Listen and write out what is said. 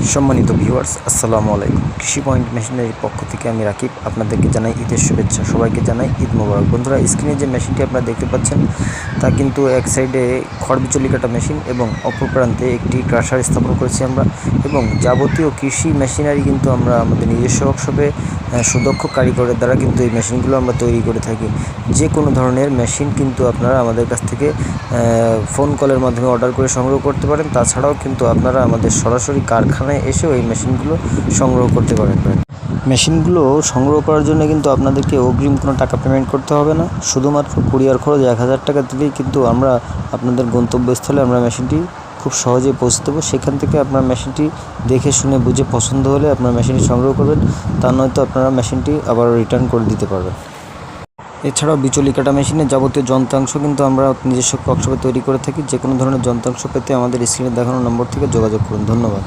সম্মানিত ভিউয়ার্স, আসসালামু আলাইকুম। কৃষি পয়েন্ট মেশিনারির পক্ষ থেকে আমি রাকিব আপনাদেরকে জানাই ঈদের শুভেচ্ছা। সবাইকে জানাই ঈদ মোবারক। বন্ধুরা, স্ক্রিনে যে মেশিনটি আপনারা দেখতে পাচ্ছেন তা কিন্তু এক সাইডে খড় বিচুলি কাটা মেশিন এবং অপর প্রান্তে একটি ক্রাশার স্থাপন করেছি আমরা, এবং যাবতীয় কৃষি মেশিনারি কিন্তু আমরা আমাদের নিজস্ব ওয়ার্কশপে সুদক্ষ কারিগরের দ্বারা কিন্তু এই মেশিনগুলো আমরা তৈরি করে থাকি। যে কোনো ধরনের মেশিন কিন্তু আপনারা আমাদের কাছ থেকে ফোন কলের মাধ্যমে অর্ডার করে সংগ্রহ করতে পারেন। তাছাড়াও কিন্তু আপনারা আমাদের সরাসরি কারখানায় এসেও এই মেশিনগুলো সংগ্রহ করতে পারেন। মেশিনগুলো সংগ্রহ করার জন্য কিন্তু আপনাদেরকে অগ্রিম কোনো টাকা পেমেন্ট করতে হবে না। শুধুমাত্র কুরিয়ার খরচ 1000 টাকা দিলেই কিন্তু আমরা আপনাদের গন্তব্যস্থলে আমরা মেশিনটি খুব সহজেই পৌঁছে দেবো। সেখান থেকে আপনার মেশিনটি দেখে শুনে বুঝে পছন্দ হলে আপনার মেশিনটি সংগ্রহ করবেন, তা নয়তো আপনারা মেশিনটি আবার রিটার্ন করে দিতে পারবেন। এছাড়াও বিচুলি কাটা মেশিনের যাবতীয় যন্ত্রাংশ কিন্তু আমরা নিজস্ব ওয়ার্কশপে তৈরি করে থাকি। যে কোনো ধরনের যন্ত্রাংশ পেতে আমাদের স্ক্রিনে দেখানো নম্বর থেকে যোগাযোগ করুন। ধন্যবাদ।